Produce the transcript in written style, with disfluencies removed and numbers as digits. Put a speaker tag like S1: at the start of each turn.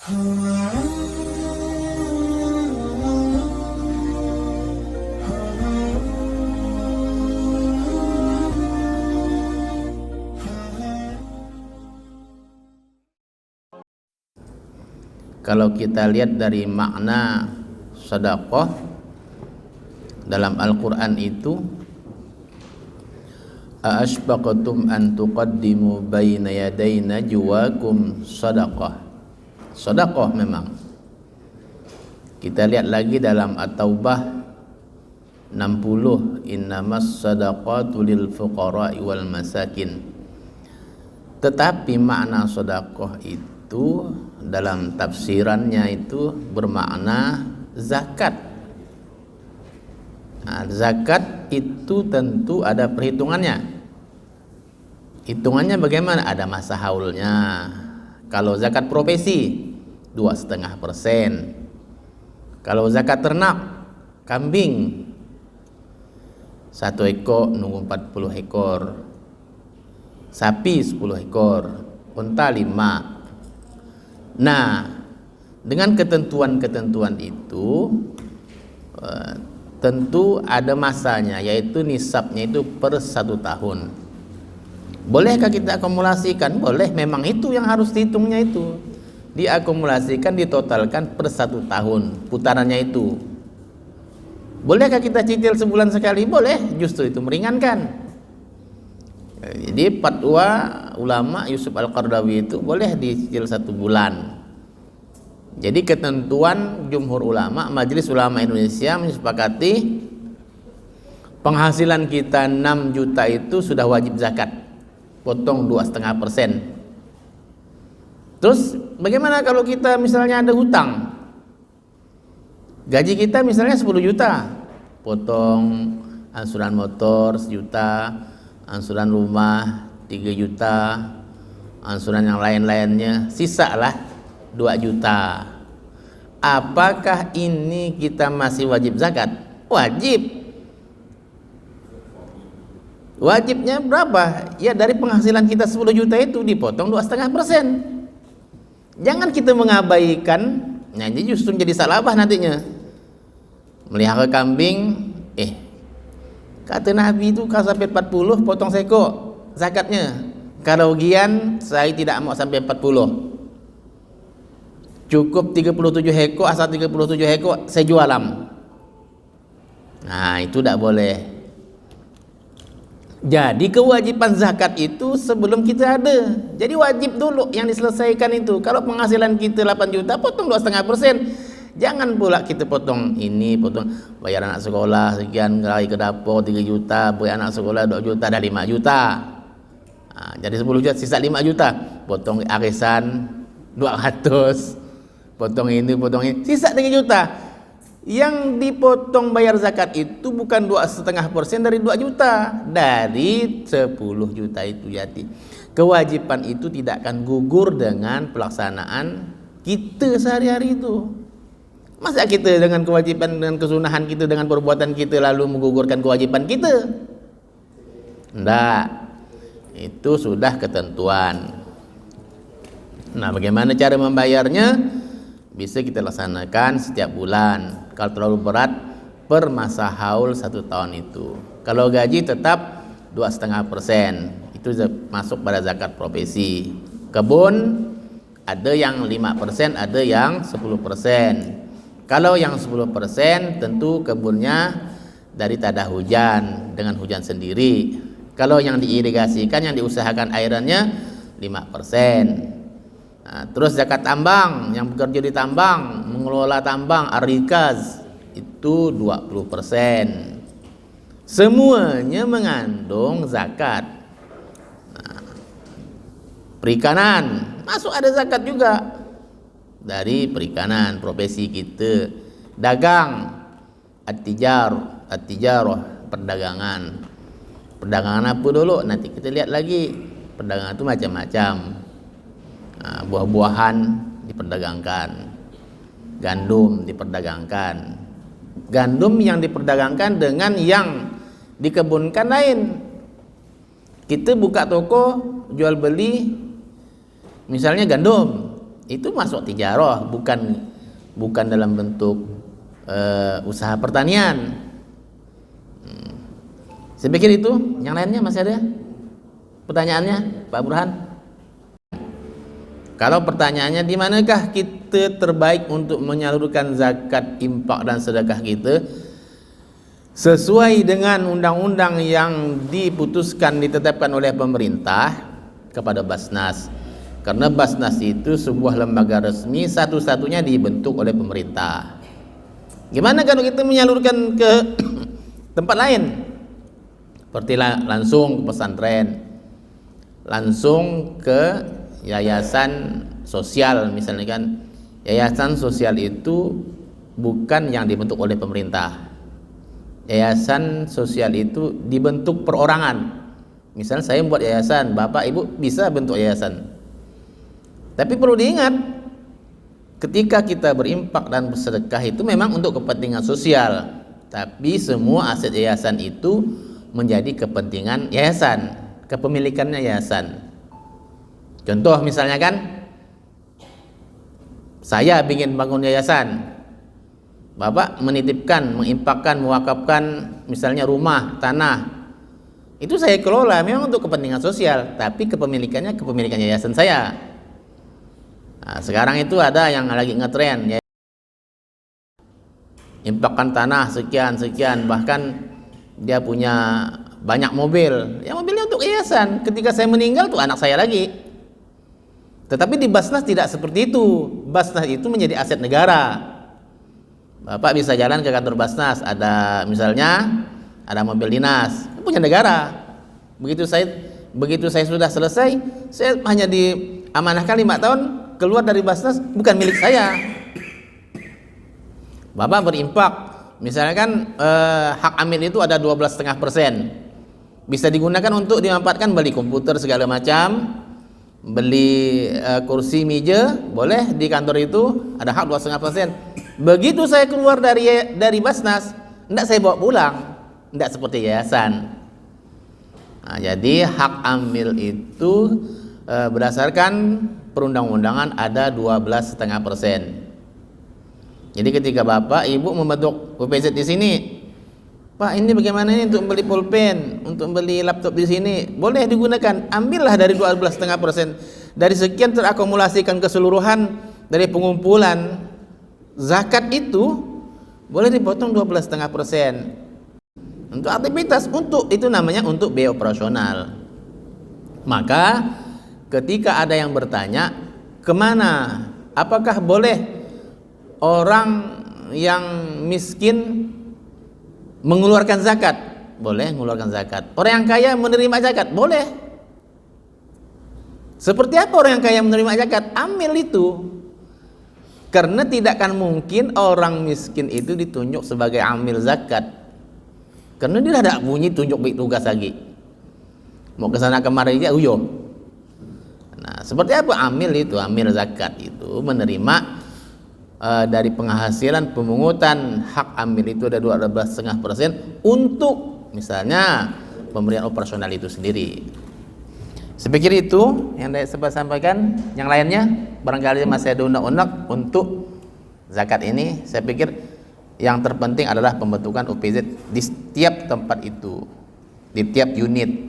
S1: Kalau kita lihat dari makna sedekah dalam Al-Quran itu, A'ashbaqtum an tuqaddimu baina yaday najwakum sadaqah. Sedekah memang. Kita lihat lagi dalam At-Taubah 60, innamas sadaqatu lil fuqara'i wal masakin. Tetapi makna sedekah itu dalam tafsirannya itu bermakna zakat. Nah, zakat itu tentu ada perhitungannya. Hitungannya bagaimana? Ada masa haulnya. Kalau zakat profesi 2,5%. Kalau zakat ternak, kambing 1 ekor nunggu 40 ekor, sapi 10 ekor, unta 5. Nah, dengan ketentuan-ketentuan itu tentu ada masanya, yaitu nisabnya itu per 1 tahun. Bolehkah kita akumulasikan? Boleh, memang itu yang harus dihitungnya itu. Diakumulasikan, ditotalkan per 1 tahun putarannya itu. Bolehkah kita cicil sebulan sekali? Boleh, justru itu meringankan. Jadi fatwa ulama Yusuf Al-Qaradawi itu boleh dicicil 1 bulan. Jadi ketentuan jumhur ulama, Majelis Ulama Indonesia menyepakati penghasilan kita 6 juta itu sudah wajib zakat, potong 2,5%. Terus bagaimana kalau kita misalnya ada hutang? Gaji kita misalnya 10 juta, potong angsuran motor 1 juta, angsuran rumah 3 juta, angsuran yang lain-lainnya, sisa lah 2 juta. Apakah ini kita masih wajib zakat? Wajib. Wajibnya berapa? Ya dari penghasilan kita 10 juta itu dipotong 2,5%. Jangan kita mengabaikan. Nah, ini justru jadi salahah nantinya. Melihara kambing, kata Nabi itu kalau sampai 40 potong seko zakatnya. Kerugian saya tidak mau sampai 40. Cukup 37 hektar, asal 37 hektar saya jualam. Nah, itu tidak boleh. Jadi kewajiban zakat itu sebelum kita ada. Jadi wajib dulu yang diselesaikan itu. Kalau penghasilan kita 8 juta, potong 2,5%. Jangan pula kita potong ini, potong bayar anak sekolah sekian, lari ke dapur 3 juta, bayar anak sekolah 2 juta, dah 5 juta. Nah, jadi 10 juta, sisa 5 juta. Potong arisan 200, potong ini, sisa 3 juta. Yang dipotong bayar zakat itu bukan 2,5% dari 2 juta, dari 10 juta itu. Jadi kewajiban itu tidak akan gugur dengan pelaksanaan kita sehari-hari itu. Masa kita dengan kewajiban, dengan kesunahan kita, dengan perbuatan kita lalu menggugurkan kewajiban kita? Tidak. Itu sudah ketentuan. Nah, bagaimana cara membayarnya? Bisa kita laksanakan setiap bulan. Kalau terlalu berat, per masa haul 1 tahun itu. Kalau gaji tetap 2,5%. Itu masuk pada zakat profesi. Kebun ada yang 5%, ada yang 10%. Kalau yang 10% tentu kebunnya dari tada hujan, dengan hujan sendiri. Kalau yang diirigasikan, yang diusahakan airannya 5%. Nah, terus zakat tambang, yang bekerja di tambang, mengelola tambang, ar-rikaz, itu 20%. Semuanya mengandung zakat. Nah, perikanan, masuk ada zakat juga. Dari perikanan, profesi kita. Dagang, at-tijarah, perdagangan. Perdagangan apa dulu? Nanti kita lihat lagi. Perdagangan itu macam-macam. Nah, buah-buahan diperdagangkan, gandum diperdagangkan. Gandum yang diperdagangkan dengan yang dikebunkan lain. Kita buka toko jual beli misalnya gandum, itu masuk tijarah, bukan dalam bentuk usaha pertanian. Saya pikir itu. Yang lainnya masih ada pertanyaannya, Pak Burhan? Kalau pertanyaannya di manakah kita terbaik untuk menyalurkan zakat, infak dan sedekah kita sesuai dengan undang-undang yang diputuskan, ditetapkan oleh pemerintah, kepada Basnas. Karena Basnas itu sebuah lembaga resmi satu-satunya dibentuk oleh pemerintah. Gimana kalau kita menyalurkan ke tempat lain? Seperti langsung ke pesantren, langsung ke yayasan sosial misalnya kan. Yayasan sosial itu bukan yang dibentuk oleh pemerintah. Yayasan sosial itu dibentuk perorangan. Misalnya saya membuat yayasan, Bapak Ibu bisa bentuk yayasan. Tapi perlu diingat, ketika kita berimpak dan bersedekah itu memang untuk kepentingan sosial, tapi semua aset yayasan itu menjadi kepentingan yayasan, kepemilikannya yayasan. Contoh misalnya kan, saya ingin bangun yayasan, Bapak menitipkan, mengimpakkan, mewakafkan misalnya rumah, tanah, itu saya kelola memang untuk kepentingan sosial, tapi kepemilikannya kepemilikan yayasan saya. Nah, sekarang itu ada yang lagi ngetren ya, impakkan tanah sekian, bahkan dia punya banyak mobil, ya mobilnya untuk yayasan. Ketika saya meninggal tuh anak saya lagi. Tetapi di Basnas tidak seperti itu. Basnas itu menjadi aset negara. Bapak bisa jalan ke kantor Basnas, ada misalnya ada mobil dinas, punya negara. Begitu saya sudah selesai, saya hanya diamanahkan 5 tahun, keluar dari Basnas, bukan milik saya. Bapak berimpak, misalkan hak amil itu ada 12,5%, bisa digunakan untuk dimanfaatkan beli komputer segala macam, beli kursi meja, boleh di kantor itu ada hak 12,5%. Begitu saya keluar dari Basnas, tidak saya bawa pulang, tidak seperti yayasan. Nah, jadi hak amil itu berdasarkan perundang-undangan ada 12,5%. Jadi ketika Bapak Ibu membentuk UPZ di sini, Pak ini bagaimana ini untuk beli pulpen, untuk beli laptop di sini, boleh digunakan, ambillah dari 12,5%. Dari sekian terakumulasikan keseluruhan dari pengumpulan zakat itu, boleh dipotong 12,5% untuk aktivitas, untuk itu namanya untuk biaya operasional. Maka ketika ada yang bertanya kemana, apakah boleh orang yang miskin mengeluarkan zakat? Boleh mengeluarkan zakat. Orang yang kaya menerima zakat? Boleh. Seperti apa orang yang kaya menerima zakat? Amil itu. Karena tidak akan mungkin orang miskin itu ditunjuk sebagai amil zakat, karena dia tidak bunyi tunjuk baik tugas lagi, mau ke sana kemari aja uyo. Nah, seperti apa amil itu? Amil zakat itu menerima dari penghasilan pemungutan hak amil itu ada 12,5% untuk misalnya pemberian operasional itu sendiri. Saya pikir itu yang saya sampaikan. Yang lainnya barangkali masih ada undang-undang untuk zakat ini. Saya pikir yang terpenting adalah pembentukan UPZ di setiap tempat itu, di tiap unit.